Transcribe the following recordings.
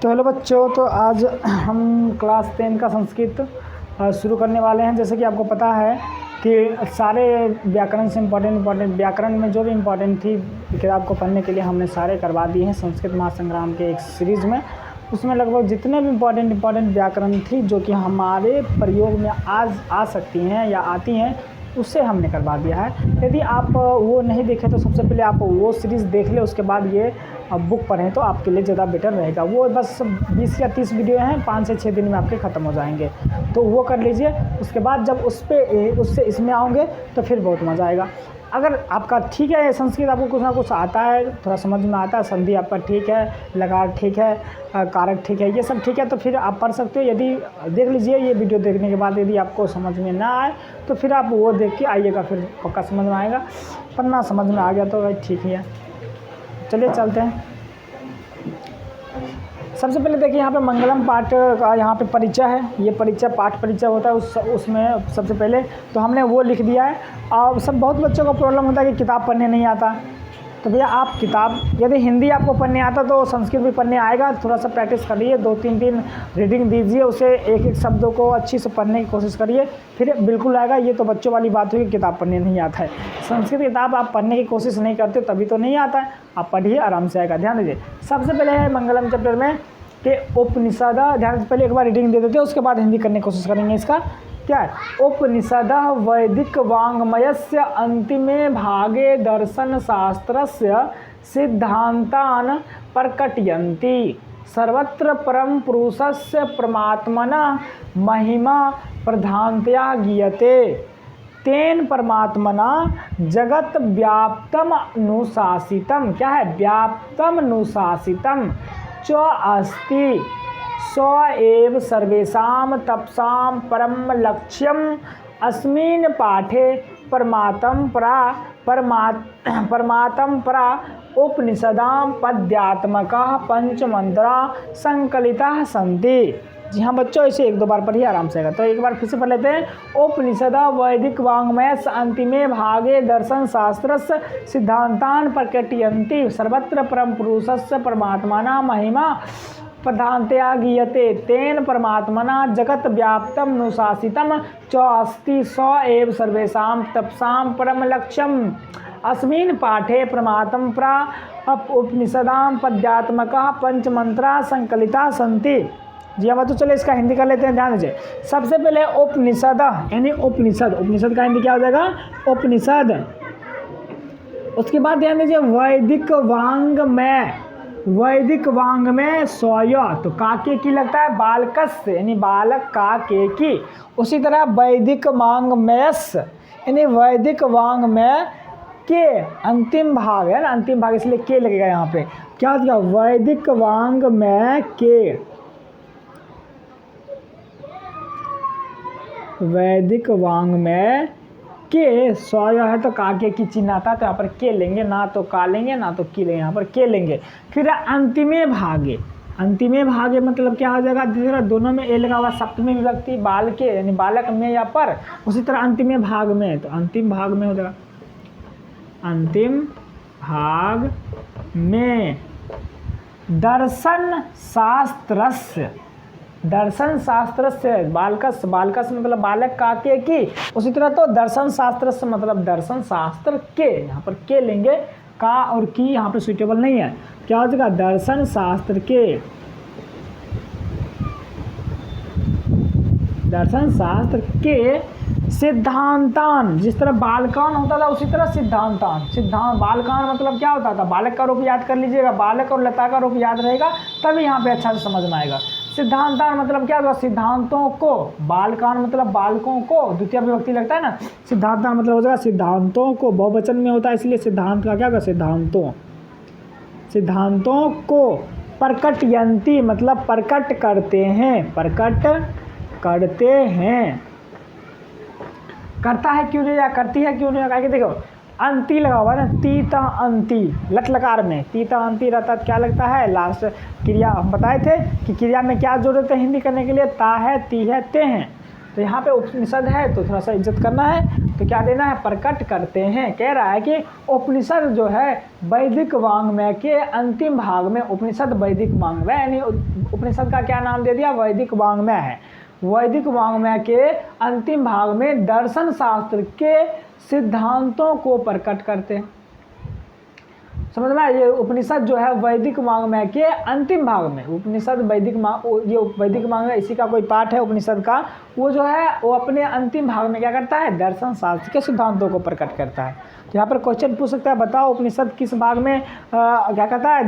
तो हेलो बच्चों, तो आज हम क्लास 10 का संस्कृत शुरू करने वाले हैं। जैसे कि आपको पता है कि सारे व्याकरण से इम्पोर्टेंट व्याकरण में जो भी इम्पोर्टेंट थी किताब को पढ़ने के लिए हमने सारे करवा दिए हैं संस्कृत महासंग्राम के एक सीरीज़ में। उसमें लगभग जितने भी इम्पोर्टेंट व्याकरण थी जो कि हमारे प्रयोग में आज आ सकती हैं या आती हैं, उससे हमने करवा दिया है। यदि आप वो नहीं देखें तो सबसे पहले आप वो सीरीज़ देख लें, उसके बाद ये बुक पढ़ें तो आपके लिए ज़्यादा बेटर रहेगा। वो बस 20 या 30 वीडियो हैं, 5 से 6 दिन में आपके ख़त्म हो जाएंगे, तो वो कर लीजिए। उसके बाद जब उससे इसमें आओगे तो फिर बहुत मज़ा आएगा। अगर आपका ठीक है संस्कृत, आपको कुछ ना कुछ आता है, थोड़ा समझ में आता है, संधि आपका ठीक है, लकार ठीक है, कारक ठीक है, ये सब ठीक है, तो फिर आप पढ़ सकते हो। यदि देख लीजिए ये वीडियो देखने के बाद यदि आपको समझ में ना आए तो फिर आप वो देख के आइएगा, फिर पक्का समझ में आएगा। पढ़ना समझ में आ गया तो भाई ठीक ही है। चलिए चलते हैं। सबसे पहले देखिए यहाँ पे मंगलम पाठ का यहाँ पे परिचय है। ये परिचय पाठ परिचय होता है, उसमें सबसे पहले तो हमने वो लिख दिया है। और सब बहुत बच्चों को प्रॉब्लम होता है कि किताब पढ़ने नहीं आता, तो भैया आप किताब, यदि हिंदी आपको पढ़ने आता तो संस्कृत भी पढ़ने आएगा। थोड़ा सा प्रैक्टिस करिए, 2-3 दिन रीडिंग दीजिए, उसे एक एक शब्दों को अच्छी से पढ़ने की कोशिश करिए, फिर बिल्कुल आएगा। ये तो बच्चों वाली बात हुई कि किताब पढ़ने नहीं आता है। संस्कृत किताब आप पढ़ने की कोशिश नहीं करते तभी तो नहीं आता है। आप पढ़िए, आराम से आएगा। ध्यान दीजिए, सबसे पहले है मंगलम चैप्टर में कि उपनिषद। ध्यान से पहले एक बार रीडिंग दे देते हैं, उसके बाद हिंदी करने की कोशिश करेंगे। इसका क्या है? उपनिषदः वैदिक वाङ्मयस्य अन्तिमे भागे दर्शन शास्त्रस्य सिद्धान्तान् प्रकटयन्ति। सर्वत्र परम पुरुषस्य परमात्मनः महिमा प्रधानतया गीयते। तेन परमात्मना जगत व्याप्तम अनुशासितम। क्या है? व्याप्तम अनुशासितम च अस्ति। स एव सर्वेषां तपसां परम लक्ष्यम। अस्मिन् पाठे परमात्म परा उपनिषदां पद्यात्मकाः पंचमंत्रा संकलिताः सन्ति। जी हाँ बच्चों, इसे 1-2 बार पढ़िए, आराम से आएगा। तो एक बार फिर से पढ़ लेते हैं। उपनिषदा वैदिक वाङ्मयस्य अन्तिमे भागे दर्शन शास्त्रस्य सिद्धान्तान् प्रकटयन्ति। सर्वत्र परम पुरुषस्य परमात्मना महिमा प्रधानतया गीयते। तेन परमात्मना जगत व्याप्तम अनुशासितम च अस्ति। स एव सर्वेषां तपसां परम लक्ष्यम। अस्मिन् पाठे परमात्म प्रा उपनिषदां पद्यात्मकाः पंचमंत्रा संकलिता सन्ति। जी हाँ, तो चलिए इसका हिंदी कर लेते हैं। ध्यान दीजिए, सबसे पहले उपनिषद यानी उपनिषद का हिंदी क्या हो जाएगा? उपनिषद। उसके बाद ध्यान दीजिए वैदिक वाङ्मय स्वय, तो काके की लगता है बालकस्य यानी बालक का के की। उसी तरह वैदिक वाङ्मयस यानी वैदिक वाङ्मय के अंतिम भाग है ना, अंतिम भाग इसलिए के लगेगा यहाँ पे। क्या हो गया? वैदिक वाङ्मय के, वैदिक वाङ्मय के स्वय है तो काके की चिन्ह आता है, तो यहाँ पर के लेंगे, ना तो का लेंगे ना तो की लेंगे, यहाँ पर के लेंगे। फिर अंतिमे भागे मतलब क्या हो जाएगा? दूसरा दोनों में ए लगा हुआ, सप्तमी विभक्ति बाल के यानी बालक में या पर। उसी तरह अंतिमे भाग में, तो अंतिम भाग में हो जाएगा अंतिम भाग में दर्शन शास्त्रस्य बालकस मतलब बालक काके की। उसी तरह तो दर्शन शास्त्र से मतलब दर्शन शास्त्र के, यहाँ पर के लेंगे, का और की यहाँ पर सुइटेबल नहीं है। क्या हो जाएगा? दर्शन शास्त्र के सिद्धांतान। जिस तरह बालकान होता था उसी तरह सिद्धांत बालकान मतलब क्या होता था? बालक का रूप याद कर लीजिएगा, बालक और लता का रूप याद रहेगा तभी यहाँ पे अच्छा से समझ में आएगा। सिद्धांतान मतलब क्या होगा? सिद्धांतों को। बालकान मतलब बालकों को, द्वितीय विभक्ति लगता है ना। सिद्धांतान मतलब हो जाएगा सिद्धांतों को, बहुवचन में होता है इसलिए सिद्धांत का क्या होगा? सिद्धांतों को। प्रकटयन्ति मतलब प्रकट करते हैं, करता है क्यों नहीं या करती है क्यों नहीं? आगे देखो अंति लगा हुआ है ना, तीता अंति, लट लकार में तीता अंति रहता, क्या लगता है? लास्ट क्रिया। हम बताए थे कि क्रिया में क्या जोड़ते हैं हिंदी करने के लिए? ता है, ती है, ते हैं। तो यहाँ पे उपनिषद है तो थोड़ा सा इज्जत करना है, तो क्या देना है, प्रकट करते हैं। कह रहा है कि उपनिषद जो है वैदिक वाङ्मय के अंतिम भाग में, उपनिषद वैदिक वाङ्मय यानी उपनिषद का क्या नाम दे दिया, वैदिक वाङ्मय है। वैदिक वाङ्मय के अंतिम भाग में दर्शन शास्त्र के सिद्धांतों को प्रकट करते हैं। समझ में, ये उपनिषद जो है वैदिक वाङ्मय के अंतिम भाग में, उपनिषद ये वैदिक वाङ्मय इसी का कोई पार्ट है उपनिषद का, वो जो है वो अपने अंतिम भाग में क्या करता है, दर्शन शास्त्र के सिद्धांतों को प्रकट करता है। तो यहाँ पर क्वेश्चन पूछ सकता है, बताओ उपनिषद किस भाग में क्या करता है,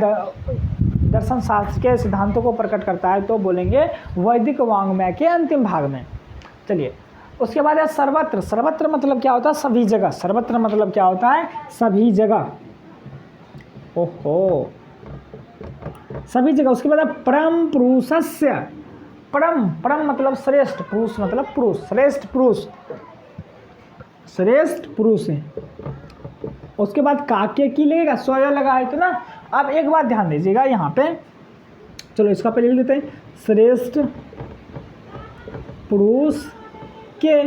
दर्शन शास्त्र के सिद्धांतों को प्रकट करता है, तो बोलेंगे वैदिक वाङ्मय के अंतिम भाग में। चलिए उसके बाद है सर्वत्र। सर्वत्र मतलब क्या होता है, सभी जगह। सर्वत्र मतलब क्या होता है, सभी जगह। ओहो, सभी जगह। उसके बाद परम पुरुषस्य। परम, परम मतलब श्रेष्ठ, पुरुष मतलब पुरुष, श्रेष्ठ पुरुष, श्रेष्ठ पुरुष है। उसके बाद काके की लगेगा, स्वयं लगा है तो ना। अब एक बात ध्यान दीजिएगा यहाँ पे, चलो इसका पहले लिख लेते हैं, श्रेष्ठ पुरुष के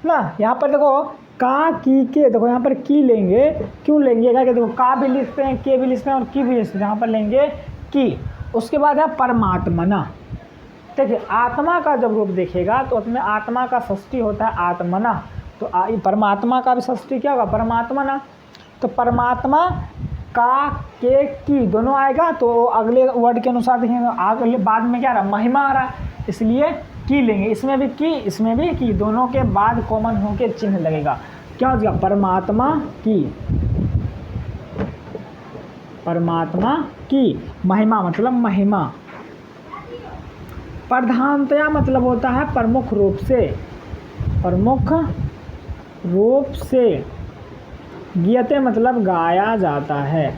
ना। यहाँ पर देखो का की के, देखो यहाँ पर की लेंगे, क्यों लेंगे, क्या देखो का भी लिखते हैं, के भी लिखते हैं और की भी लिखते हैं, यहाँ पर लेंगे की। उसके बाद है परमात्मना। देखिए आत्मा का जब रूप देखेगा तो उसमें आत्मा का षष्ठी होता है आत्मना, तो परमात्मा का भी षष्ठी क्या होगा, परमात्मना। तो परमात्मा का के की दोनों आएगा, तो अगले वर्ड के अनुसार देखेंगे, अगले बाद में क्या रहा, महिमा आ रहा, इसलिए की लेंगे। इसमें भी की, इसमें भी की, दोनों के बाद कॉमन होके चिन्ह लगेगा, क्या हो जाएगा, परमात्मा की। परमात्मा की। महिमा मतलब महिमा। प्रधानतया मतलब होता है प्रमुख रूप से, प्रमुख रूप से। गीयते मतलब गाया जाता है।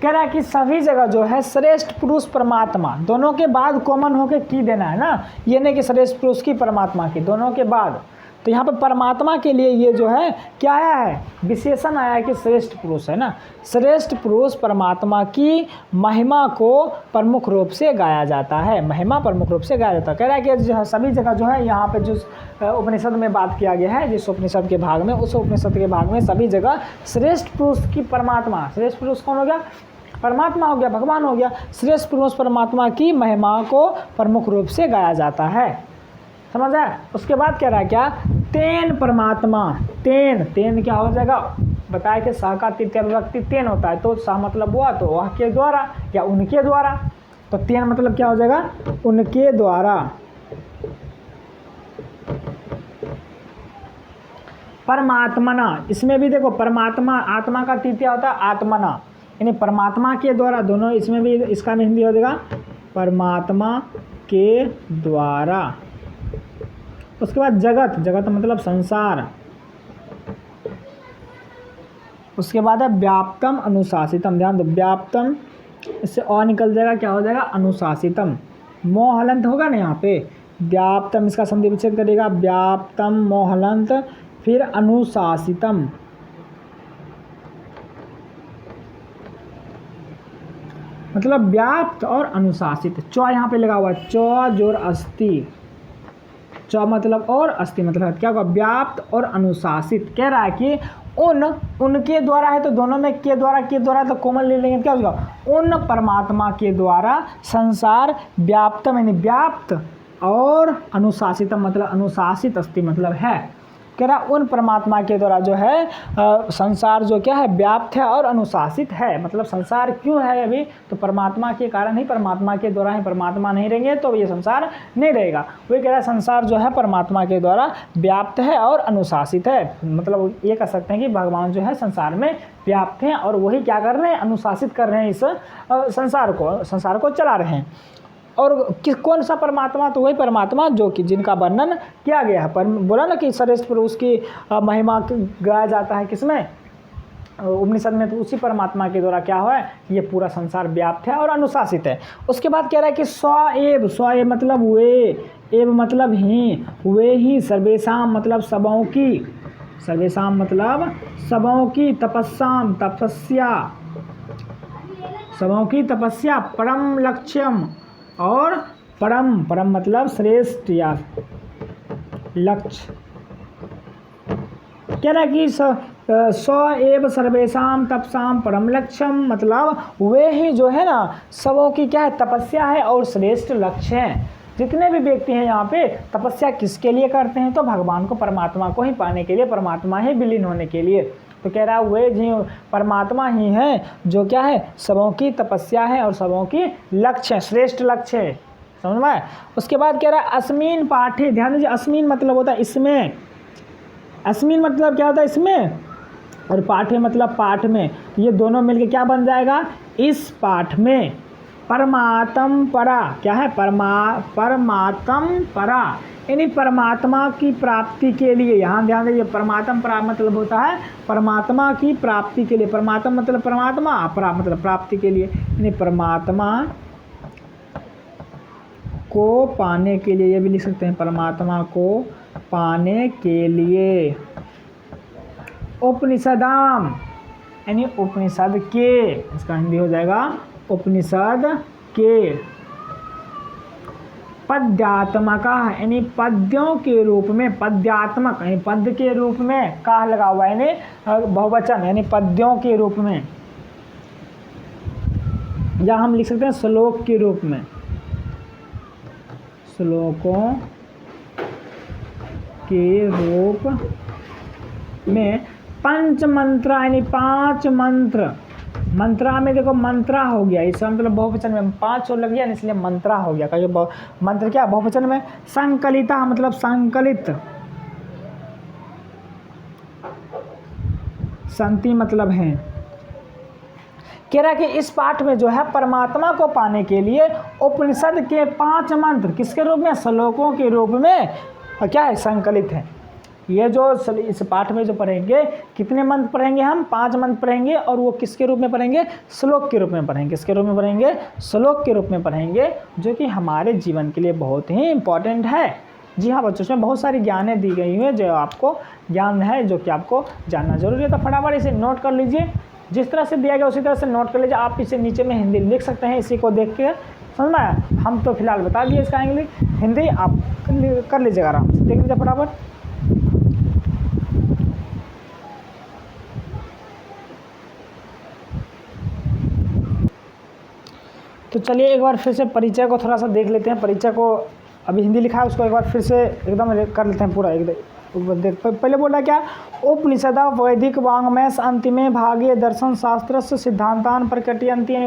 कह रहा है कि सभी जगह जो है श्रेष्ठ पुरुष परमात्मा, दोनों के बाद कॉमन होके की देना है ना, ये नहीं कि श्रेष्ठ पुरुष की परमात्मा की, दोनों के बाद। तो यहाँ पर परमात्मा के लिए ये जो है क्या आया है, विशेषण आया है कि श्रेष्ठ पुरुष है ना। श्रेष्ठ पुरुष परमात्मा की महिमा को प्रमुख रूप से गाया जाता है, महिमा प्रमुख रूप से गाया जाता है। कह रहा है कि जो है सभी जगह जो है यहाँ पे जो उपनिषद में बात किया गया है, जिस उपनिषद के भाग में, उस उपनिषद के भाग में सभी जगह श्रेष्ठ पुरुष की परमात्मा, श्रेष्ठ पुरुष कौन हो गया, परमात्मा हो गया, भगवान हो गया। श्रेष्ठ पुरुष परमात्मा की महिमा को प्रमुख रूप से गाया जाता है, समझ आया। उसके बाद कह रहा है क्या, तेन परमात्मा। तेन, तेन क्या हो जाएगा, बताया कि सा का तृतीय विभक्ति तेन होता है, तो सा मतलब हुआ तो वह के द्वारा या उनके द्वारा, तो तेन मतलब क्या हो जाएगा, उनके द्वारा। परमात्मना, इसमें भी देखो परमात्मा, आत्मा का तृतीय होता है आत्मना, यानी परमात्मा के द्वारा, दोनों इसमें भी, इसका में हिंदी हो जाएगा परमात्मा के द्वारा। उसके बाद जगत, जगत मतलब संसार। उसके बाद है व्याप्तम अनुशासितम, ध्यान दो व्याप्तम, इससे और निकल जाएगा, क्या हो जाएगा, अनुशासितम। मोहलंत होगा ना यहाँ पे, व्याप्तम इसका संधि विच्छेद करेगा, व्याप्तम मोहलंत, फिर अनुशासितम। मतलब व्याप्त और अनुशासित। चौ यहाँ पे लगा हुआ है, चौ जोर अस्थि, चौ मतलब और अस्थि मतलब क्या होगा, व्याप्त और अनुशासित। कह रहा है कि उनके द्वारा है, तो दोनों में के द्वारा तो कॉमन ले लेंगे, क्या होगा, उन परमात्मा के द्वारा संसार व्याप्तम यानी व्याप्त और अनुशासितम मतलब अनुशासित अस्थि मतलब है। कह रहा उन परमात्मा के द्वारा जो है संसार जो क्या है, व्याप्त है और अनुशासित है। मतलब संसार क्यों है अभी, तो परमात्मा के कारण ही, परमात्मा के द्वारा ही। परमात्मा नहीं रहेंगे तो ये संसार नहीं रहेगा। वही कह रहा है संसार जो है परमात्मा के द्वारा व्याप्त है और अनुशासित है। मतलब ये कह सकते हैं कि भगवान जो है संसार में व्याप्त हैं और वही क्या कर रहे हैं, अनुशासित कर रहे हैं इस संसार को चला रहे हैं। और कौन सा परमात्मा, तो वही परमात्मा जो कि जिनका वर्णन किया गया है। पर बोला ना कि श्रेष्ठ पुरुष की महिमा गाया जाता है किसमें, उपनिषद में, तो उसी परमात्मा के द्वारा क्या हुआ है, ये पूरा संसार व्याप्त है और अनुशासित है। उसके बाद कह रहा है कि स्वएव, स्वएव मतलब वे, एव मतलब ही, वे ही, सर्वेशाम मतलब सबों की, सर्वेशाम मतलब सबों की, तपस्याम तपस्या, सबों की तपस्या परम लक्ष्यम, और परम परम मतलब श्रेष्ठ या लक्ष्य। कह रहा है कि स एव सर्वेशाम तपसाम परम लक्ष्यम, मतलब वे ही जो है ना सबों की क्या है तपस्या है और श्रेष्ठ लक्ष्य है। जितने भी व्यक्ति हैं यहाँ पे तपस्या किसके लिए करते हैं, तो भगवान को परमात्मा को ही पाने के लिए, परमात्मा ही विलीन होने के लिए। तो कह रहा है वे जी परमात्मा ही हैं जो क्या है सबों की तपस्या है और सबों की लक्ष्य है, श्रेष्ठ लक्ष्य है। समझ में? उसके बाद कह रहा है अस्मिन पाठे, ध्यान दीजिए अस्मिन मतलब होता है इसमें, अस्मिन मतलब क्या होता है इसमें, और पाठे मतलब पाठ में, ये दोनों मिलके क्या बन जाएगा, इस पाठ में परमात्म परा, क्या है परमात्म परा, यानी परमात्मा की प्राप्ति के लिए। यहाँ ध्यान दीजिए परमात्म परा मतलब होता है परमात्मा की प्राप्ति के लिए, परमात्मा मतलब परमात्मा, परा मतलब प्राप्ति के लिए, यानी परमात्मा को पाने के लिए, ये भी लिख सकते हैं परमात्मा को पाने के लिए। उपनिषदाम यानी उपनिषद के, इसका हिंदी हो जाएगा उपनिषद के। पद्यात्मका यानी पद्यों के रूप में, पद्यात्मक यानी पद्य के रूप में, का लगा हुआ है यानी बहुवचन यानी पद्यों के रूप में, या हम लिख सकते हैं श्लोक के रूप में, श्लोकों के रूप में। पंच मंत्रा यानी 5 मंत्र, मंत्रा में देखो मंत्रा हो गया, इसका मतलब बहुवचन में 5 लग गया इसलिए मंत्रा हो गया। कहिए मंत्र क्या बहुवचन में। संकलिता मतलब संकलित, संति मतलब है। कह रहा है कि इस पाठ में जो है परमात्मा को पाने के लिए उपनिषद के 5 मंत्र किसके रूप में, श्लोकों के रूप में क्या है संकलित है। ये जो इस पाठ में जो पढ़ेंगे, कितने मंत्र पढ़ेंगे हम, 5 मंत्र पढ़ेंगे, और वो किसके रूप में पढ़ेंगे, श्लोक के रूप में पढ़ेंगे। किसके रूप में पढ़ेंगे, श्लोक के रूप में पढ़ेंगे, जो कि हमारे जीवन के लिए बहुत ही इम्पोर्टेंट है। जी हाँ बच्चों, इसमें बहुत सारी ज्ञानें दी गई हैं जो आपको ज्ञान है, जो कि आपको जानना जरूरी है। तो फटाफट इसे नोट कर लीजिए, जिस तरह से दिया गया उसी तरह से नोट कर लीजिए। आप इसे नीचे में हिंदी लिख सकते हैं, इसी को देख के समझ में आया। हम तो फिलहाल बता दिए इसका इंग्लिश, हिंदी आप कर लीजिएगा आराम से, देख लीजिए फटाफट। तो चलिए एक बार फिर से परिचय को थोड़ा सा देख लेते हैं। परिचय को अभी हिंदी लिखा है, उसको एक बार फिर से एकदम कर लेते हैं पूरा एकदम। पहले बोला क्या, उपनिषदा वैदिक वांग्मय अंतिमे भागे दर्शन शास्त्र सिद्धांतान प्रकटयन्ति।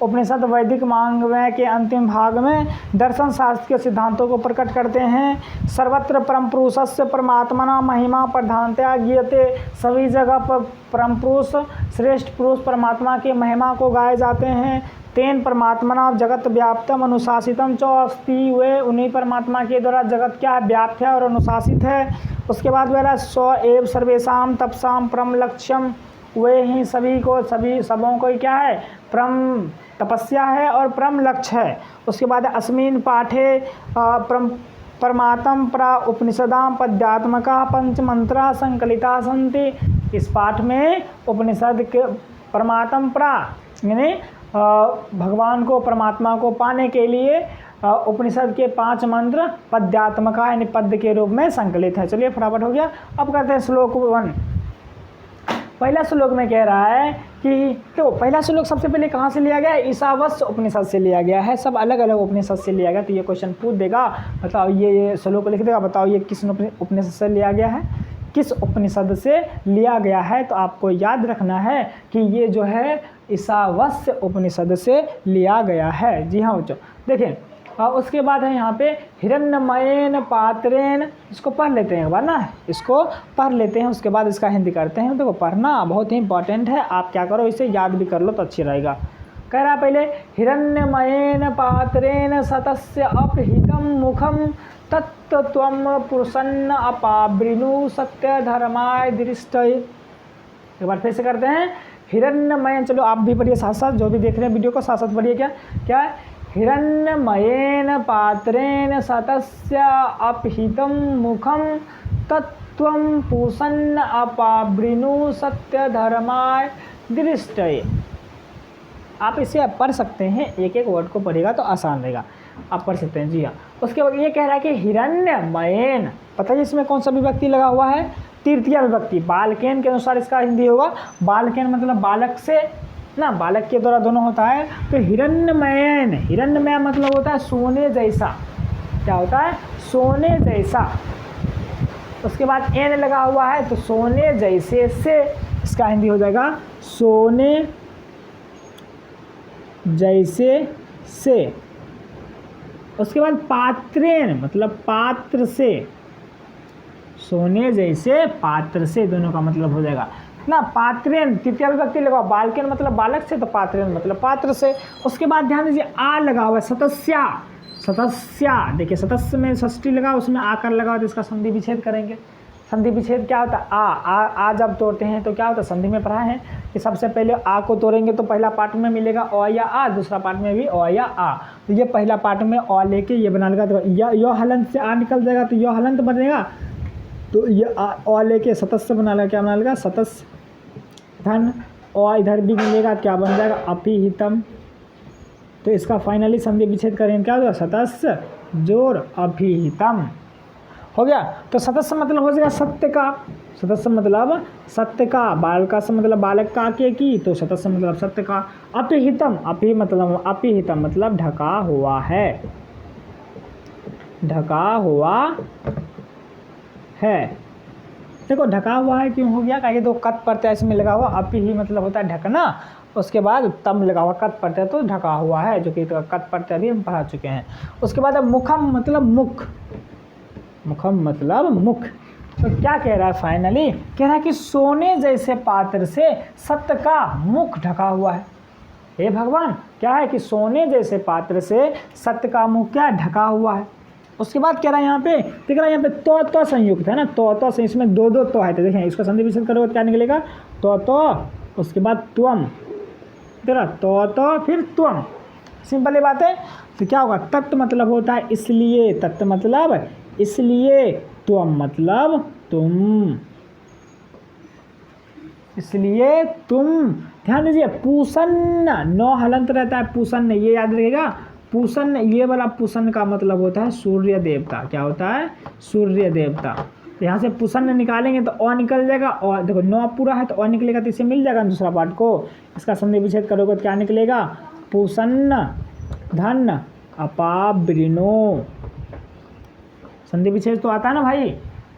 उपनिषद वैदिक वांग्मय के अंतिम भाग में दर्शन शास्त्र के सिद्धांतों को प्रकट करते हैं। सर्वत्र परम पुरुषस्य परमात्मना महिमा प्रधानतया गीयते, सभी जगह पर परम पुरुष श्रेष्ठ पुरुष परमात्मा की महिमा को गाए जाते हैं। तेन परमात्मना जगत व्याप्तम अनुशासितम च अस्ति, वे उन्हीं परमात्मा के द्वारा जगत क्या है, व्याप्त है और अनुशासित है। उसके बाद वह स्व एव सर्वेशाम तपसाम परम लक्ष्यम, वे ही सभी को, सभी सबों को क्या है, परम तपस्या है और परम लक्ष्य है। उसके बाद अस्मिन पाठे परमात्म परा उपनिषदाम पद्यात्मका पंचमंत्रा संकलिता संति। इस पाठ में उपनिषद के परमात्म परा यानी भगवान को, परमात्मा को पाने के लिए उपनिषद के 5 मंत्र पद्यात्मका यानी पद्य के रूप में संकलित है। चलिए फटाफट हो गया। अब करते हैं श्लोक 1। पहला श्लोक में कह रहा है कि तो पहला श्लोक सबसे पहले कहाँ से लिया गया है, ईशावास्य उपनिषद से लिया गया है। सब अलग अलग उपनिषद से लिया गया। तो ये क्वेश्चन पूछ देगा, बताओ ये श्लोक लिख देगा, बताओ ये किस उपनिषद से लिया गया है, किस उपनिषद से लिया गया है। तो आपको याद रखना है कि ये जो है ईशावास्य उपनिषद से लिया गया है। जी हाँ बच्चों, देखें उसके बाद है यहाँ पे हिरण्यमयेन पात्रेण, इसको पढ़ लेते हैं एक बार ना, इसको पढ़ लेते हैं, उसके बाद इसका हिंदी करते हैं। देखो पढ़ना बहुत ही इंपॉर्टेंट है, आप क्या करो इसे याद भी कर लो तो अच्छी रहेगा। कह रहा पहले हिरण्यमयेन पात्रेण सतस्य अपहितम मुखम तत्त्वम पुरुषन्न अपावृणु सत्य धर्माय दृष्टि। एक बार फिर से करते हैं हिरण्यमय। चलो आप भी पढ़िए साथ साथ, जो भी देख रहे हैं वीडियो को साथ साथ पढ़िए। क्या है, हिरण्यमयेन पात्रेण सतस्य अपहितम मुखम तत्त्वं पूषन्न अपावृणु सत्य धर्माय दृष्टये। आप इसे आप पढ़ सकते हैं, एक एक वर्ड को पढ़ेगा तो आसान रहेगा, आप पढ़ सकते हैं। जी हाँ, उसके बाद ये कह रहा है कि हिरण्यमयेन, पता है इसमें कौन सा विभक्ति लगा हुआ है? तृतीया विभक्ति। बालकेन के अनुसार इसका हिंदी होगा, बालकेन मतलब बालक से ना, बालक के द्वारा दोनों होता है। तो हिरण्यमयेन, हिरण्यमय मतलब होता है सोने जैसा, क्या होता है? सोने जैसा। उसके बाद एन लगा हुआ है तो सोने जैसे से, इसका हिंदी हो जाएगा सोने जैसे से। उसके बाद पात्रेन मतलब पात्र से, सोने जैसे पात्र से, दोनों का मतलब हो जाएगा ना। पात्रेन तृतीया विभक्ति लगाओ, बालकेन मतलब बालक से, तो पात्रेन मतलब पात्र से। उसके बाद ध्यान दीजिए आ लगा हुआ है सतस्या, सतस्या देखिए सतस्य में षष्ठी लगा, उसमें आकर लगा तो इसका संधि विच्छेद करेंगे। संधि विच्छेद क्या होता है? आ जब तोड़ते हैं तो क्या होता है? संधि में पढ़ा है कि सबसे पहले आ को तोड़ेंगे तो पहला पार्ट में मिलेगा अ या आ, दूसरा पार्ट में भी अ या आ। तो ये पहला पार्ट में अ लेके ये बना लेगा तो य हलंत से आ निकल जाएगा तो य हलंत बनेगा। तो ये अ लेके सतस्य बना लेगा, क्या बना लेगा? सतस्य धन। अ इधर भी मिलेगा, क्या बन जाएगा? अपिहितम। तो इसका फाइनली संधि विच्छेद करेंगे, क्या होगा? सतस्य जोड़ अभिहितम हो गया। तो सतस्य मतलब हो जाएगा सत्य का, सतस्य मतलब सत्य का, बालका से मतलब बालक का के की, तो सतस्य मतलब सत्य का। अपिहितम, अपिहितम मतलब ढका हुआ है, ढका हुआ है। देखो ढका हुआ है क्यों हो गया? कहीं तो कत प्रत्यय इसमें लगा हुआ, अपि ही मतलब होता है ढकना, उसके बाद तम लगा हुआ कत प्रत्यय तो ढका हुआ है, जो कि कत प्रत्यय भी हम पढ़ा चुके हैं। उसके बाद मुखम मतलब मुख, मुखम मतलब मुख। तो क्या कह रहा है फाइनली? कह रहा है कि सोने जैसे पात्र से सत्य का मुख ढका हुआ है। हे भगवान, क्या है कि सोने जैसे पात्र से सत्य का मुख क्या ढका हुआ है। उसके बाद कह रहा है यहाँ पे, देख रहा है यहाँ पे तो संयुक्त है ना, तो से इसमें दो दो तो है, तो देखें इसको संधि विच्छेद करोगे क्या निकलेगा? तो उसके बाद त्वम, देख रहा तो फिर त्वम, सिंपल ये बात है। तो क्या होगा? तत्व मतलब होता है इसलिए, तत्व मतलब इसलिए, त्वम मतलब तुम, इसलिए तुम। ध्यान दीजिए पूषण नौ हलंत रहता है, पूषण ये याद रहेगा। पूषण ये वाला पूषण का मतलब होता है सूर्य देवता, क्या होता है? सूर्य देवता। तो यहाँ से पूषण निकालेंगे तो अ निकल जाएगा, और देखो नौ पूरा है तो अ निकलेगा तो इसे मिल जाएगा दूसरा पार्ट को। इसका संधि विच्छेद करोगे तो क्या निकलेगा? पूषण धन अपावृणो, संधि विच्छेद तो आता है ना भाई।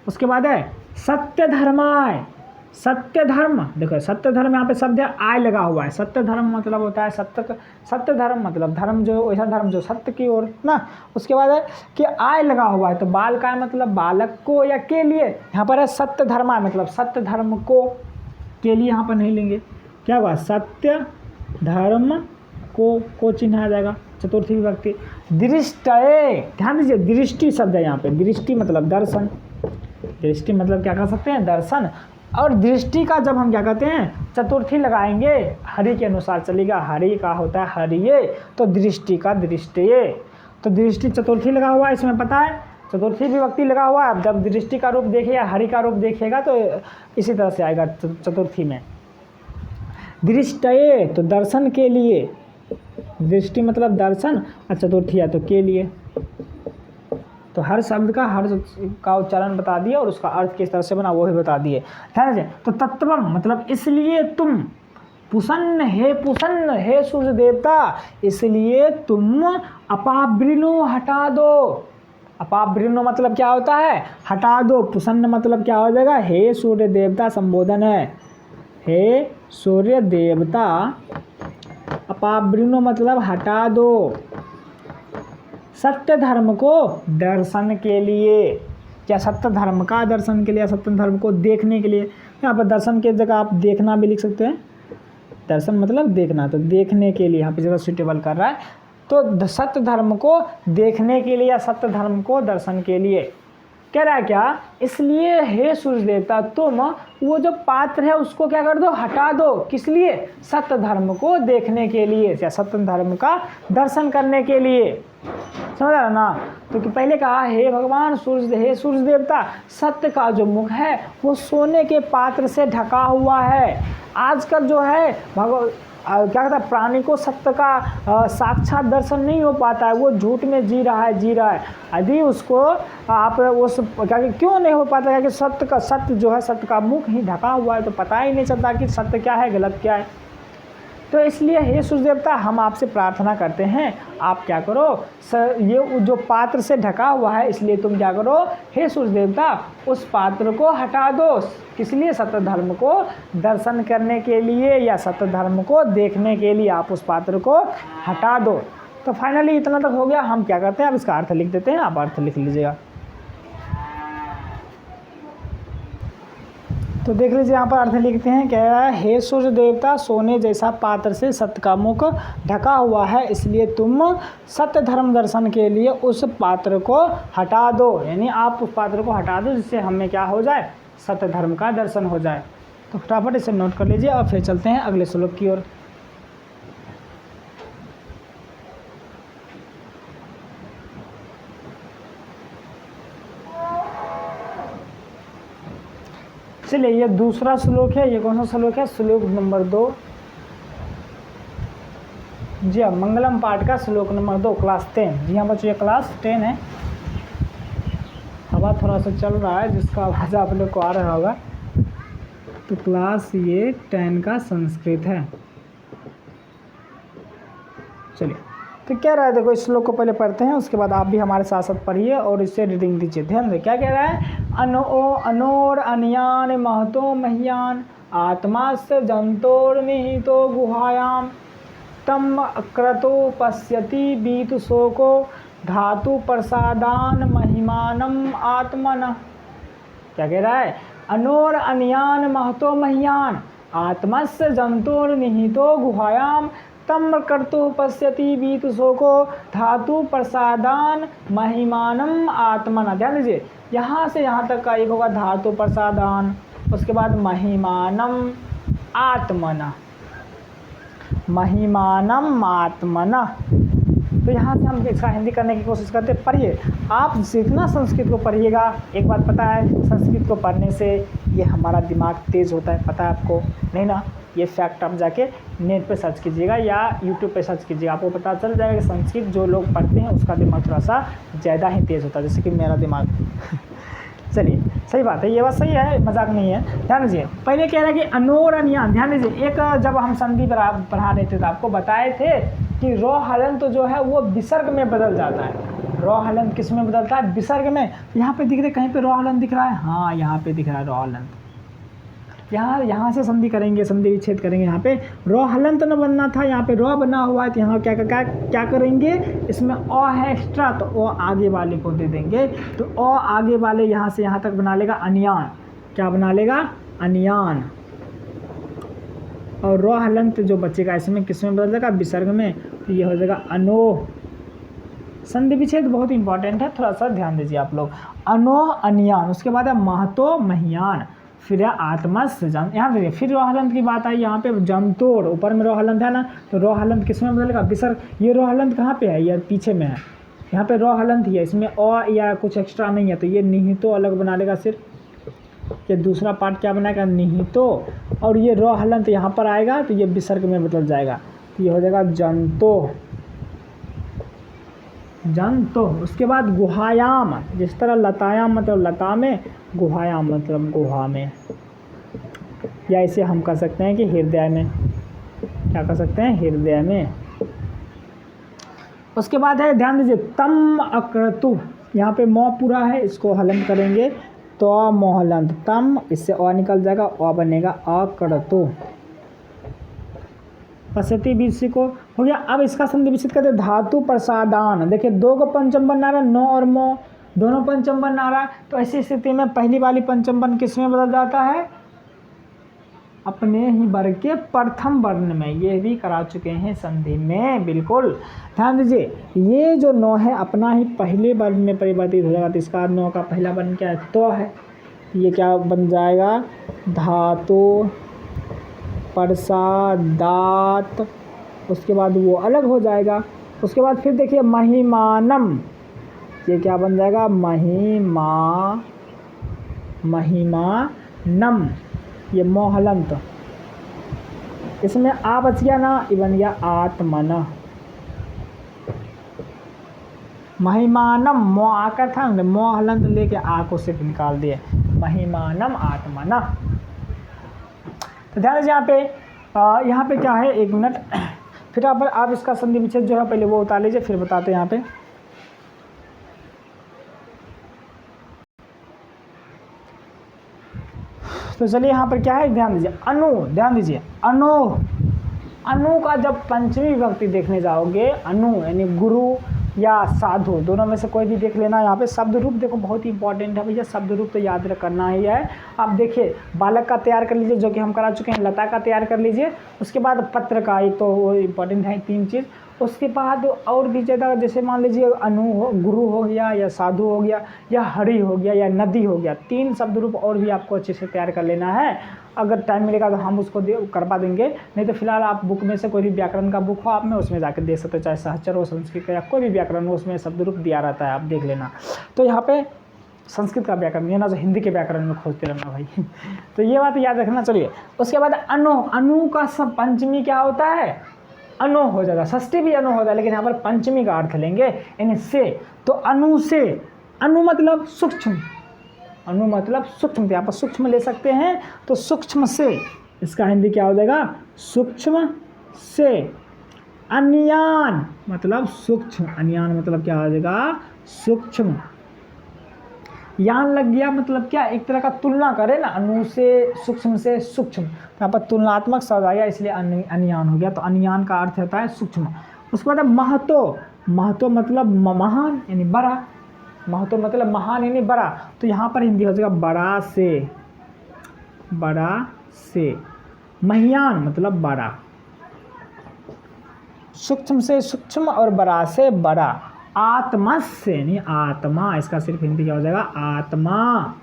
उसके बाद है सत्य धर्माय, सत्य धर्म, देखो सत्य धर्म यहाँ पे शब्द है आय लगा हुआ है। सत्य धर्म मतलब होता है सत्य, सत्य धर्म मतलब धर्म जो ऐसा धर्म जो सत्य की ओर ना। उसके बाद है कि आय लगा हुआ है तो बाल का मतलब बालक को या के लिए, यहाँ पर है सत्य धर्मा मतलब सत्य धर्म को, के लिए यहाँ पर नहीं लेंगे, क्या हुआ? सत्य धर्म को चिन्ह आ जाएगा, चतुर्थी विभक्ति। दृष्टये, ध्यान दीजिए दृष्टि शब्द है यहाँ पे, दृष्टि मतलब दर्शन, दृष्टि मतलब क्या कर सकते हैं? दर्शन। और दृष्टि का जब हम क्या कहते हैं? चतुर्थी लगाएंगे, हरि के अनुसार चलेगा, हरि का होता है हरिये, तो दृष्टि का दृष्टये, तो दृष्टि चतुर्थी लगा हुआ है इसमें, पता है चतुर्थी विभक्ति लगा हुआ है। जब दृष्टि का रूप देखिएगा, हरि का रूप देखिएगा तो इसी तरह से आएगा चतुर्थी में। दृष्टये तो दर्शन के लिए, दृष्टि मतलब दर्शन, और चतुर्थी है तो के लिए। तो हर शब्द का हर का उच्चारण बता दिए और उसका अर्थ किस तरह से बना वो भी बता दिए, ध्यान से। तो तत्वम मतलब इसलिए तुम, पुषन्न हे सूर्य देवता, इसलिए तुम अपावृणो हटा दो। अपावृणो मतलब क्या होता है? हटा दो। पुषन्न मतलब क्या हो जाएगा? हे सूर्य देवता संबोधन है, हे सूर्य देवता। अपावृणो मतलब हटा दो, सत्य धर्म को दर्शन के लिए, क्या सत्य धर्म का दर्शन के लिए, सत्य धर्म को देखने के लिए। यहाँ पर दर्शन की जगह आप देखना भी लिख सकते हैं, दर्शन मतलब देखना, तो देखने के लिए यहाँ पे ज़्यादा सूटेबल कर रहा है। तो सत्य धर्म को देखने के लिए या सत्य धर्म को दर्शन के लिए कह रहा है क्या? इसलिए हे सूर्य देवता तुम वो जो पात्र है उसको क्या कर दो? हटा दो। किस लिए? सत्य धर्म को देखने के लिए या सत्य धर्म का दर्शन करने के लिए, समझ रहा ना। तो कि पहले कहा हे भगवान हे सूर्य देवता, सत्य का जो मुख है वो सोने के पात्र से ढका हुआ है। आजकल जो है क्या कहता है, प्राणी को सत्य का साक्षात दर्शन नहीं हो पाता है, वो झूठ में जी रहा है। यदि उसको आप उस क्या क्यों नहीं हो पाता है कि सत्य जो है, सत्य का मुख ही ढका हुआ है, तो पता ही नहीं चलता कि सत्य क्या है, गलत क्या है। तो इसलिए हे सूर्य देवता, हम आपसे प्रार्थना करते हैं, आप क्या करो, ये जो पात्र से ढका हुआ है, इसलिए तुम क्या करो, हे सूर्य देवता, उस पात्र को हटा दो। किस लिए? सत्य धर्म को दर्शन करने के लिए या सत्य धर्म को देखने के लिए आप उस पात्र को हटा दो। तो फाइनली इतना तक हो गया। हम क्या करते हैं, अब इसका अर्थ लिख देते हैं, आप अर्थ लिख लीजिएगा। तो देख लीजिए यहाँ पर अर्थ लिखते हैं, कह रहा है, हे सूर्य देवता, सोने जैसा पात्र से सत्य का मुख ढका हुआ है, इसलिए तुम सत्य धर्म दर्शन के लिए उस पात्र को हटा दो। यानी आप उस पात्र को हटा दो, जिससे हमें क्या हो जाए, सत्य धर्म का दर्शन हो जाए। तो फटाफट इसे नोट कर लीजिए और फिर चलते हैं अगले श्लोक की ओर। चलिए, ये दूसरा श्लोक है। ये कौन सा श्लोक है? श्लोक नंबर 2। जी हाँ, मंगलम पाठ का श्लोक नंबर 2, क्लास 10। जी हाँ बच्चों, ये क्लास 10 है। हवा थोड़ा सा चल रहा है, जिसका आवाज़ आप लोग को आ रहा होगा। तो क्लास ये 10 का संस्कृत है। चलिए, तो क्या रहा है, देखो इस श्लोक को पहले पढ़ते हैं, उसके बाद आप भी हमारे साथ साथ पढ़िए और इससे रीडिंग दीजिए। ध्यान दें क्या कह रहा है, अनोर अनयान महतो मह्यान आत्मास्य जंतोर निहितो गुहायाम तम क्रतो पश्यति बीतु शोको धातु प्रसादान महिमानम आत्मन। क्या कह रहा है, अनोर अनयान महतो मह्यान आत्मस्य जंतोर निहितो गुहायाम तम कर्तु पश्यति बीतु शोको धातु प्रसादान महिमानम आत्मना। ध्यान दीजिए, यहाँ से यहाँ तक का एक होगा धातु प्रसादान, उसके बाद महिमानम आत्मना, महिमानम आत्मना। तो यहाँ से हम इसका हिंदी करने की कोशिश करते हैं। पढ़िए, आप जितना संस्कृत को पढ़िएगा, एक बात पता है, संस्कृत को पढ़ने से ये हमारा दिमाग तेज़ होता है, पता है आपको नहीं ना? ये फैक्ट आप जाके नेट पे सर्च कीजिएगा या यूट्यूब पे सर्च कीजिएगा, आपको पता चल जाएगा कि संस्कृत जो लोग पढ़ते हैं उसका दिमाग थोड़ा सा ज़्यादा ही तेज़ होता है, जैसे कि मेरा दिमाग। चलिए, सही बात है, ये बात सही है, मजाक नहीं है। ध्यान दीजिए, पहले कह रहा है कि अनोर अनयान। ध्यान दीजिए, एक जब हम संधि पढ़ा रहे थे तो आपको बताए थे कि रॉ हलंत जो है वो विसर्ग में बदल जाता है। रॉ हलंत किस में बदलता है? विसर्ग में। यहाँ पे दिख रहे, कहीं पे रॉ हलंत दिख रहा है? हाँ, यहाँ पे दिख रहा है रॉ हलंत। यहाँ से संधि करेंगे, संधि विच्छेद करेंगे। यहाँ पे रॉ हलंत न बनना था, यहाँ पे रॉ बना हुआ है, तो यहाँ क्या करेंगे, इसमें अ है एक्स्ट्रा, तो अ आगे वाले को दे देंगे। तो अ आगे वाले यहाँ से यहाँ तक बना लेगा अनियान। क्या बना लेगा? अनियान। और रॉ हलंत जो बचेगा इसमें किस में बदल जाएगा? विसर्ग में। तो ये हो जाएगा अनो। संधि विच्छेद बहुत इंपॉर्टेंट है, थोड़ा सा ध्यान दीजिए आप लोग। अनो अनियान, उसके बाद है महतो महियान, फिर है आत्मस्य जन। यहाँ देखिए, फिर रॉ हलंत की बात आई, यहाँ पे जंतोड़, ऊपर में रॉ हलंत है ना, तो रॉ हलंत किस में बदलेगा? विसर्ग। ये रॉ हलंत कहाँ पे है? ये पीछे में है, यहाँ पे रॉ हलंत ही है, इसमें अ या कुछ एक्स्ट्रा नहीं है, तो ये निहितो अलग बना लेगा सिर्फ। ये दूसरा पार्ट क्या बनाएगा? निहितो। और ये रॉ हलंत यहाँ पर आएगा तो ये विसर्ग में बदल जाएगा, तो ये हो जाएगा जंतो। जंतो। उसके बाद गुहायाम, जिस तरह लतायाम मतलब लता में, गुहायाम मतलब गुहा में, या इसे हम कह सकते हैं कि हृदय में। क्या कह सकते हैं? हृदय में। उसके बाद है, ध्यान दीजिए, तम अक्रतु। यहाँ पे मौ पूरा है, इसको हलंत करेंगे तो मोहलंत, तम, इससे अ निकल जाएगा, अ बनेगा अक्रतु। पश्यति बीच को हो गया। अब इसका संधि विच्छेद करते धातु प्रसादान। देखिए, दो को पंचम वर्ण आ रहा है, नो और मो दोनों पंचम वर्ण आ रहा है, तो ऐसी स्थिति में पहली वाली पंचम वर्ण किस में बदल जाता है? अपने ही वर्ग के प्रथम वर्ण में। ये भी करा चुके हैं संधि में, बिल्कुल ध्यान दीजिए। ये जो नो है अपना ही पहले वर्ण में परिवर्तित हो जाएगा, तो इसका नो का पहला वर्ण क्या है? तो है। ये क्या बन जाएगा? धातु प्रसादात। उसके बाद वो अलग हो जाएगा। उसके बाद फिर देखिए महिमानम, ये क्या बन जाएगा? महिमानम, ये मोहलंत। इसमें आ बच गया ना, ये बन गया आत्मना। महिमानम, मो आकर था, मो हलंत लेके आ को सिर्फ निकाल दिए, महिमानम आत्मना। तो ध्यान दीजिए यहाँ पे क्या है, 1 मिनट, फिर आप इसका संधि विच्छेद जो है पहले वो उतार लीजिए, फिर बताते हैं यहाँ पे। तो चलिए यहाँ पर क्या है, ध्यान दीजिए, अनु, ध्यान दीजिए, अनु, अनु का जब पंचमी विभक्ति देखने जाओगे, अनु यानी गुरु या साधु, दोनों में से कोई भी देख लेना। यहाँ पे शब्द रूप देखो बहुत ही इंपॉर्टेंट है भैया, शब्द रूप तो याद करना ही है। आप देखिए बालक का तैयार कर लीजिए, जो कि हम करा चुके हैं, लता का तैयार कर लीजिए, उसके बाद पत्र का, एक तो वो इम्पॉर्टेंट है 3 चीज़। उसके बाद और भी ज़्यादा, जैसे मान लीजिए अनु हो, गुरु हो गया, या साधु हो गया, या हरि हो गया, या नदी हो गया, 3 शब्द रूप और भी आपको अच्छे से तैयार कर लेना है। अगर टाइम मिलेगा तो हम उसको करवा देंगे, नहीं तो फिलहाल आप बुक में से कोई भी व्याकरण का बुक हो आप में, उसमें जाकर देख सकते हो, चाहे सहचर हो, संस्कृत या कोई भी व्याकरण हो, उसमें शब्द रूप दिया रहता है, आप देख लेना। तो यहाँ पे संस्कृत का व्याकरण, ये ना जो हिंदी के व्याकरण में खोजते रहना भाई तो ये बात याद रखना। चलिए उसके बाद अनु, अनु का सब पंचमी क्या होता है, अनु हो जाएगा, षष्ठी भी अनु होता है, लेकिन यहाँ पर पंचमी का अर्थ लेंगे यानी से। तो अनु से, अनु मतलब सूक्ष्म, अनु मतलब सूक्ष्म, यहाँ पर सूक्ष्म ले सकते हैं, तो सूक्ष्म से, इसका हिंदी क्या हो जाएगा, सूक्ष्म से। अन्यान मतलब सूक्ष्म, अन्यान मतलब क्या हो जाएगा, सूक्ष्म। यान लग गया मतलब क्या, एक तरह का तुलना करें ना, अनु से, सूक्ष्म से, सूक्ष्म, यहाँ पर तुलनात्मक शब्द आ गया, इसलिए अन्यान हो गया। तो अन्यान का अर्थ होता है सूक्ष्म। उसके बाद महतो, महतो मतलब महान यानी बड़ा, महतो मतलब महान यानी बड़ा, तो यहाँ पर हिंदी हो जाएगा बड़ा से, बड़ा से। महियान मतलब बड़ा, सूक्ष्म से सूक्ष्म और बड़ा से बड़ा। आत्मस्य यानी आत्मा, इसका सिर्फ हिंदी क्या हो जाएगा, आत्मा।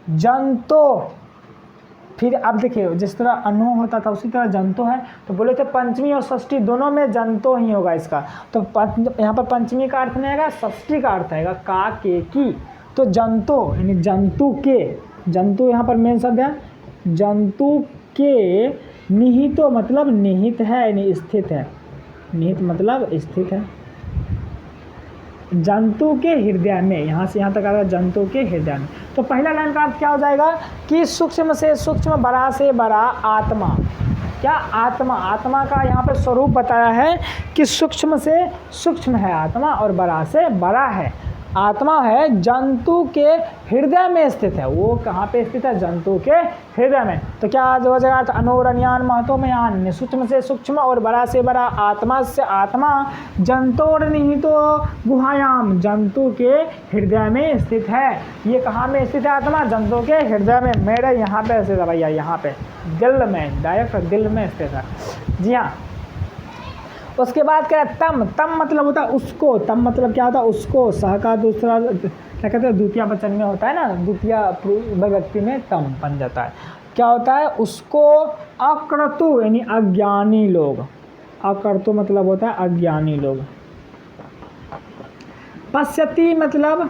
जंतो, फिर आप देखिए जिस तरह अनु होता था उसी तरह जंतो है, तो बोले थे पंचमी और षष्ठी दोनों में जंतो ही होगा इसका। तो यहाँ पर पंचमी का अर्थ नहीं आएगा, षष्ठी का अर्थ आएगा का, के, की। तो जंतो यानी जंतु के, जंतु यहाँ पर मेन शब्द है, जंतु के। निहितो मतलब निहित है यानी स्थित है, निहित मतलब स्थित है। जंतु के हृदय में, यहाँ से यहाँ तक आ गया जंतु के हृदय में। तो पहला लाइन का अर्थ क्या हो जाएगा कि सूक्ष्म से सूक्ष्म, बड़ा से बड़ा आत्मा। क्या आत्मा, आत्मा का यहाँ पर स्वरूप बताया है कि सूक्ष्म से सूक्ष्म है आत्मा और बड़ा से बड़ा है। आत्मा है जंतु के हृदय में स्थित है, वो कहाँ पे स्थित है, जंतु के हृदय में। तो क्या हो जाएगा, तो अनोरन्यान महतो में यान, सूक्ष्म से सूक्ष्म और बड़ा से बड़ा, आत्मा से आत्मा, जंतोर निहितो गुहायाम, जंतु के हृदय में स्थित है। ये कहाँ में स्थित है आत्मा, जंतु के हृदय में, मेरे यहाँ पे स्थित है भैया, यहाँ पे दिल में, डायरेक्ट दिल में स्थित है। जी हाँ। उसके बाद क्या है, तम, तम मतलब होता है उसको, तम मतलब क्या होता है उसको, सह का दूसरा क्या कहते हैं, द्वितीय वचन में होता है ना, द्वितीय विभक्ति में तम बन जाता है। क्या होता है उसको, अक्रतु यानी अज्ञानी लोग, अक्रतु मतलब होता है अज्ञानी लोग। पश्यति मतलब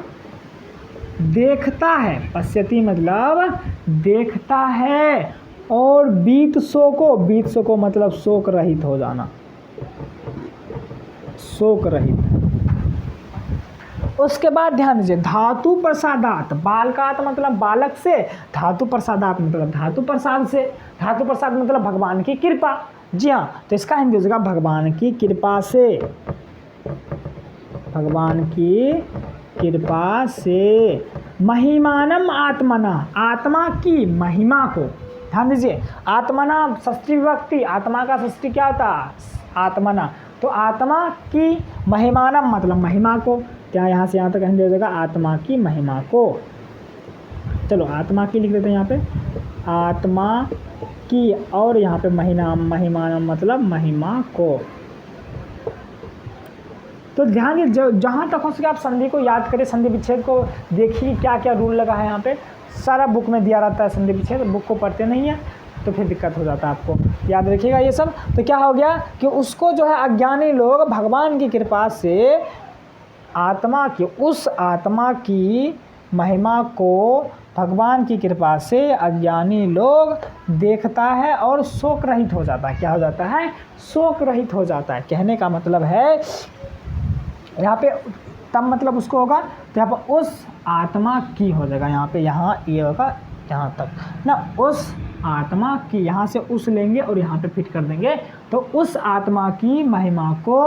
देखता है, पश्यति मतलब देखता है। और बीत शोको मतलब शोक रहित हो जाना, शोक रहित। उसके बाद ध्यान दीजिए, धातु प्रसादात, बालकात मतलब बालक से, धातु प्रसादात मतलब धातु प्रसाद से, धातु प्रसाद मतलब भगवान की कृपा। जी हाँ, तो इसका हिंदी हो जाएगा भगवान की कृपा से, भगवान की कृपा से। महिमानम आत्मना, आत्मा की महिमा को, ध्यान दीजिए, आत्मना षष्ठी विभक्ति, आत्मा का षष्ठी क्या होता है, आत्मना। तो आत्मा की महिमानम मतलब महिमा को, क्या यहाँ से यहाँ तक हिंदी हो जाएगा आत्मा की महिमा को। चलो आत्मा की लिख देते हैं यहाँ पे, आत्मा की, और यहाँ पे महिमानम मतलब महिमा को। तो ध्यान दीजिए, जहाँ तक हो सके आप संधि को याद करें, संधि विच्छेद को देखिए क्या क्या रूल लगा है यहाँ पे, सारा बुक में दिया रहता है संधि विच्छेद, बुक को पढ़ते नहीं है तो फिर दिक्कत हो जाता है, आपको याद रखिएगा ये सब। तो क्या हो गया कि उसको जो है अज्ञानी लोग भगवान की कृपा से आत्मा की, उस आत्मा की महिमा को भगवान की कृपा से अज्ञानी लोग देखता है और शोक रहित हो जाता है। क्या हो जाता है? शोक रहित हो जाता है। कहने का मतलब है यहाँ पे तब मतलब उसको होगा तो यहाँ पर उस आत्मा की हो जाएगा, यहाँ पे यहाँ ये होगा यहाँ तक ना, उस आत्मा की, यहाँ से उस लेंगे और यहाँ पे फिट कर देंगे, तो उस आत्मा की महिमा को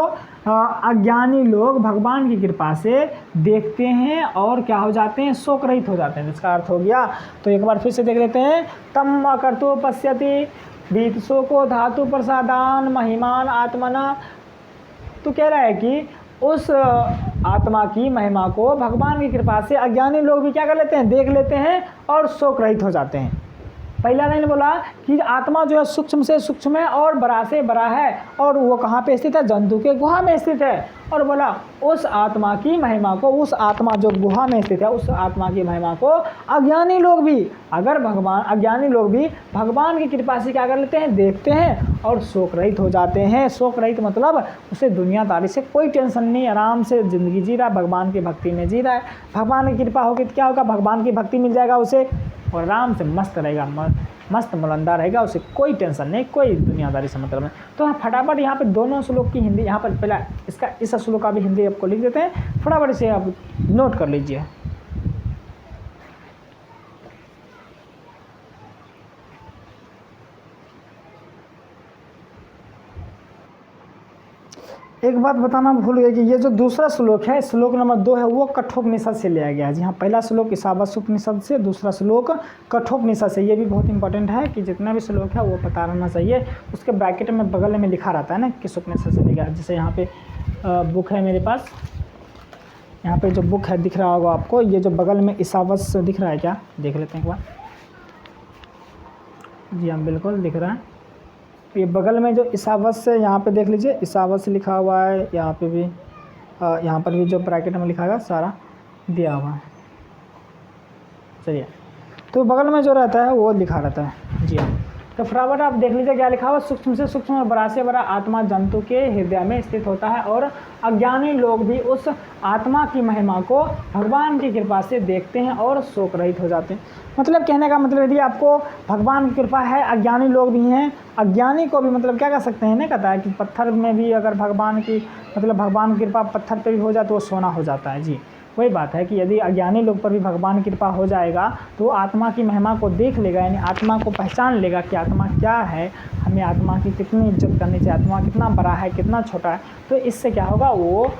अज्ञानी लोग भगवान की कृपा से देखते हैं और क्या हो जाते हैं? शोक रहित हो जाते हैं। इसका अर्थ हो गया। तो एक बार फिर से देख लेते हैं। तम कर्तु पश्यति बीत शोको धातु प्रसादान महिमान आत्मना। तो कह रहा है कि उस आत्मा की महिमा को भगवान की कृपा से अज्ञानी लोग भी क्या कर लेते हैं? देख लेते हैं और शोक रहित हो जाते हैं। पहला लाइन बोला कि आत्मा जो है सूक्ष्म से सूक्ष्म है और बड़ा से बड़ा है, और वो कहाँ पे स्थित है? जंतु के गुहा में स्थित है। और बोला उस आत्मा की महिमा को, उस आत्मा जो गुहा में स्थित है, उस आत्मा की महिमा को अज्ञानी लोग भी, अज्ञानी लोग भी भगवान की कृपा से क्या कर लेते हैं? देखते हैं और शोक रहित हो जाते हैं। शोक रहित मतलब उसे दुनियादारी से कोई टेंशन नहीं, आराम से ज़िंदगी जी रहा, भगवान की भक्ति में जी रहा है। भगवान की कृपा होगी तो क्या होगा? भगवान की भक्ति मिल जाएगा उसे, और आराम से मस्त रहेगा, मस्त मलंदा रहेगा, उसे कोई टेंशन नहीं, कोई दुनियादारी से मतलब नहीं। तो हम फटाफट यहाँ पे दोनों श्लोक की हिंदी, यहाँ पर पहला इसका इस श्लोक का भी हिंदी आपको लिख देते हैं, फटाफट इसे आप नोट कर लीजिए। एक बात बताना भूल गए कि ये जो दूसरा श्लोक है, श्लोक नंबर 2 है, वो कठोपनिषद से लिया गया है। जी हाँ, पहला श्लोक ईशावास्योपनिषद से, दूसरा श्लोक कठोपनिषद से। ये भी बहुत इंपॉर्टेंट है कि जितना भी श्लोक है वो पता रहना चाहिए। उसके ब्रैकेट में बगल में लिखा रहता है ना किस उपनिषद से लिखा है। जैसे यहाँ पे बुक है मेरे पास, यहाँ पे जो बुक है दिख रहा होगा आपको, ये जो बगल में ईशावास्य दिख रहा है, क्या देख लेते हैं एक बार। जी हाँ, बिल्कुल दिख रहा है। ये बगल में जो ईशावास्य, यहाँ पे देख लीजिए ईशावास्य लिखा हुआ है, यहाँ पे भी, यहाँ पर भी जो ब्रैकेट में लिखा हुआ सारा दिया हुआ है। चलिए, तो बगल में जो रहता है वो लिखा रहता है। जी हाँ, तो फटाफट आप देख लीजिए क्या लिखा हुआ। सूक्ष्म से सूक्ष्म और बड़ा से बड़ा आत्मा जंतु के हृदय में स्थित होता है और अज्ञानी लोग भी उस आत्मा की महिमा को भगवान की कृपा से देखते हैं और शोक रहित हो जाते हैं। मतलब कहने का मतलब यदि आपको भगवान की कृपा है, अज्ञानी लोग भी हैं, अज्ञानी को भी मतलब क्या कर सकते हैं, नहीं कहता है कि पत्थर में भी अगर भगवान की मतलब भगवान की कृपा पत्थर पे भी हो जाए तो वो सोना हो जाता है। जी वही बात है कि यदि अज्ञानी लोग पर भी भगवान की कृपा हो जाएगा तो आत्मा की महिमा को देख लेगा, यानी आत्मा को पहचान लेगा कि आत्मा क्या है, हमें आत्मा की कितनी इज्जत करनी चाहिए, आत्मा कितना बड़ा है, कितना छोटा है। तो इससे क्या होगा, वो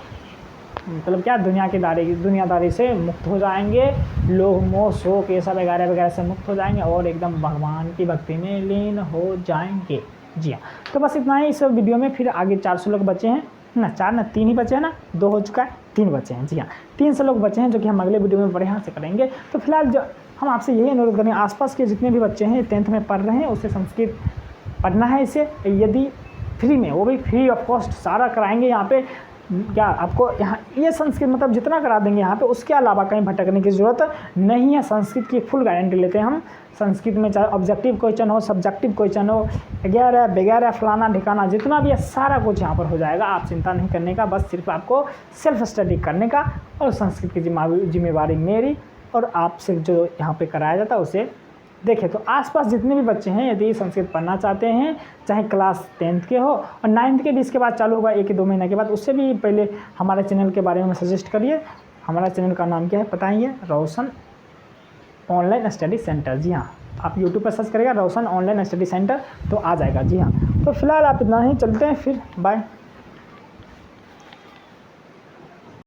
मतलब क्या दुनियादारी से मुक्त हो जाएंगे, लोभ मोह शोक ये सब वगैरह से मुक्त हो जाएंगे और एकदम भगवान की भक्ति में लीन हो जाएंगे। जी हाँ, तो बस इतना ही इस वीडियो में। फिर आगे 4 श्लोक बचे हैं ना, 4 ना 3 ही बचे हैं ना, 2 हो चुका है, 3 बचे हैं। जी हाँ, 3 श्लोक बचे हैं जो कि हम अगले वीडियो में बढ़िया से करेंगे। तो फिलहाल जो हम आपसे यही अनुरोध करें, आसपास के जितने भी बच्चे हैं 10th में पढ़ रहे हैं उसे संस्कृत पढ़ना है। इसे यदि फ्री में, वो भी फ्री ऑफ कॉस्ट सारा कराएंगे यहाँ पे। क्या आपको यहाँ ये संस्कृत मतलब जितना करा देंगे यहाँ पे, उसके अलावा कहीं भटकने की ज़रूरत नहीं है। संस्कृत की फुल गारंटी लेते हैं हम। संस्कृत में चाहे ऑब्जेक्टिव क्वेश्चन हो, सब्जेक्टिव क्वेश्चन हो, वगैरह फलाना ठिकाना जितना भी है सारा कुछ यहाँ पर हो जाएगा। आप चिंता नहीं करने का, बस सिर्फ आपको सेल्फ स्टडी करने का, और संस्कृत की जिम्मेवारी मेरी और आपसे जो यहाँ पे कराया जाता है उसे देखें। तो आसपास जितने भी बच्चे हैं यदि संस्कृत पढ़ना चाहते हैं, चाहे क्लास 10th के हो और 9th के भी इसके बाद चालू होगा 1-2 महीने के बाद, उससे भी पहले हमारे चैनल के बारे में सजेस्ट करिए। हमारा चैनल का नाम क्या है बताइए, रोशन ऑनलाइन स्टडी सेंटर। जी हाँ, आप यूट्यूब पर सर्च करेगा रोशन ऑनलाइन स्टडी सेंटर तो आ जाएगा। जी हाँ, तो फिलहाल आप इतना ही, चलते हैं फिर, बाय।